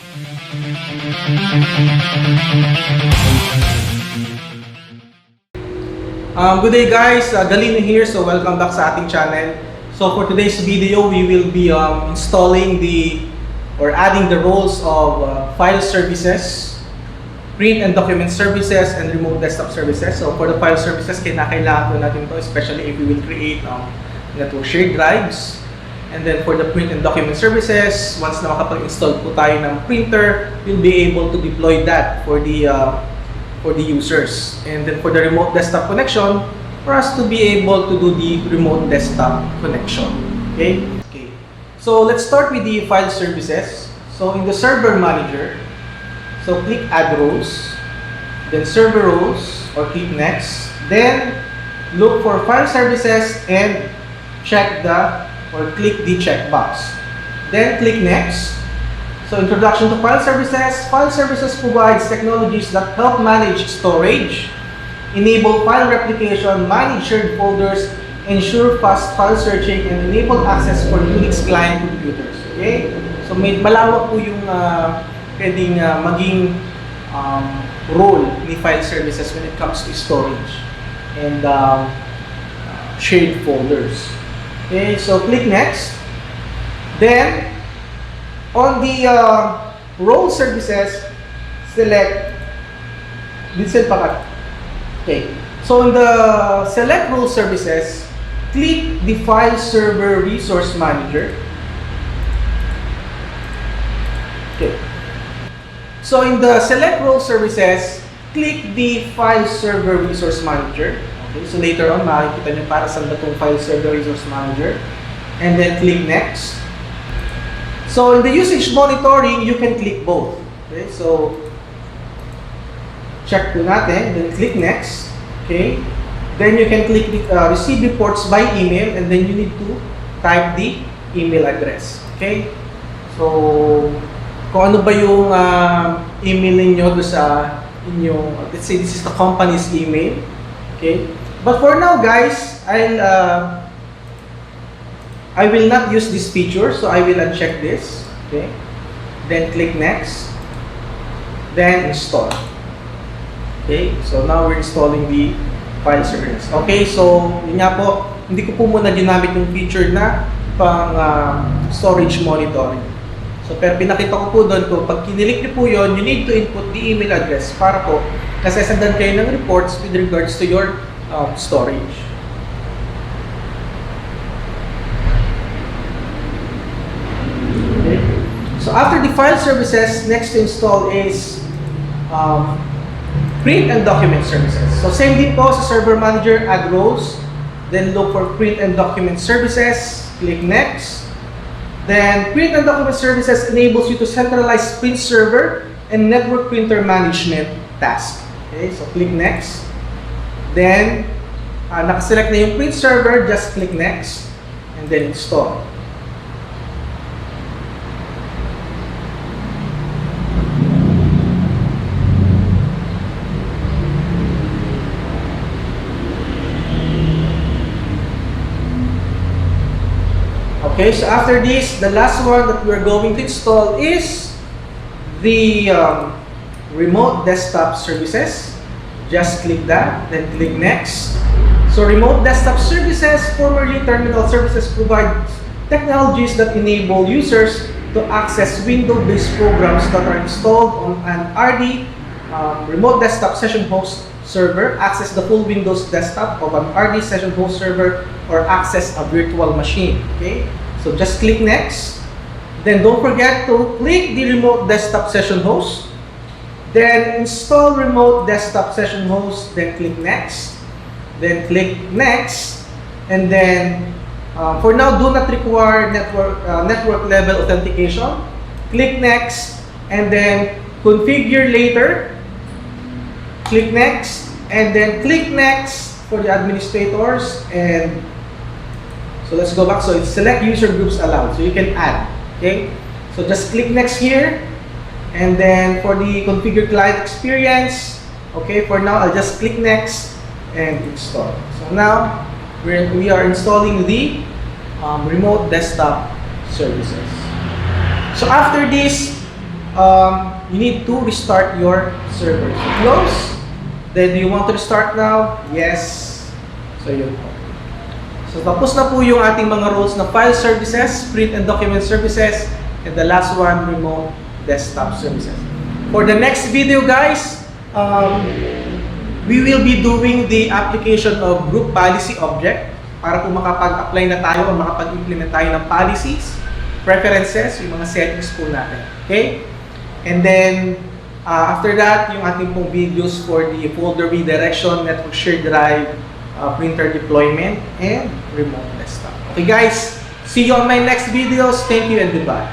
Good day guys, Galino here. So welcome back sa ating channel. So for today's video, we will be installing or adding the roles of file services, print and document services, and remote desktop services. So for the file services, kailangan po natin to, especially if we will create network shared drives. And then for the print and document services, once na makapag-install po tayo ng printer, we'll be able to deploy that for the users. And then for the remote desktop connection, for us to be able to do the remote desktop connection. Okay? So let's start with the file services. So in the server manager, so click add roles, then server roles, or click next. Then look for file services and click the checkbox. Then click next. So introduction to file services. File services provides technologies that help manage storage, enable file replication, manage shared folders, ensure fast file searching, and enable access for Unix client computers. Okay? So may malawak po yung pwedeng maging role ni file services when it comes to storage and shared folders. Okay? So click next. Then on the role services, select Okay. So in the select role services, click the file server resource manager. Okay. So in the select role services, click the file server resource manager. Okay. So later on, makikita nyo para saan ba itong file server resource manager. And then click next. So in the usage monitoring, you can click both. Okay, so check po natin, then click next. Okay, then you can click the receive reports by email, and then you need to type the email address. Okay, so kung ano ba yung email niyo do sa inyong, let's say this is the company's email. Okay, but for now guys, I will not use this feature, so I will uncheck this. Okay. Then click next. Then install. Okay. So now we're installing the file services. Okay. So yun nga po, hindi ko po muna ginamit yung feature na pang storage monitoring. So pero pinakita ko po doon kung pag kinilik niyo po yun, you need to input the email address para po kasi sasandan kayo ng reports with regards to your storage. So after the file services, next to install is print and document services. So same din po sa server manager, add roles, then look for print and document services, click next. Then print and document services enables you to centralize print server and network printer management task. Okay, so click next. Then nakaselect na yung print server, just click next and then install. Okay, so after this, the last one that we're going to install is the remote desktop services. Just click that, then click next. So remote desktop services, formerly terminal services, provide technologies that enable users to access Windows-based programs that are installed on an RD remote desktop session host server, access the full Windows desktop of an RD session host server, or access a virtual machine. Okay. So just click next. Then don't forget to click the remote desktop session host. Then install remote desktop session host. Then click next. Then click next. And then for now, do not require network level authentication. Click next. And then configure later. Click next. And then click next for the administrators. And so let's go back. So it's select user groups allowed. So you can add. Okay. So just click next here. And then for the configure client experience, okay, for now I'll just click next and install. So now we are installing the remote desktop services. So after this, you need to restart your server. So close. Then do you want to restart now? Yes. So yun po. So tapos na po yung ating mga roles na file services, print and document services, and the last one, remote desktop services. For the next video guys, we will be doing the application of group policy object para kung makapag-apply na tayo o makapag-implement tayo ng policies, preferences, yung mga settings po natin. Okay? And then, after that, yung ating pong videos for the folder redirection, network share drive, printer deployment, and remote desktop. Okay guys, see you on my next videos. Thank you and goodbye.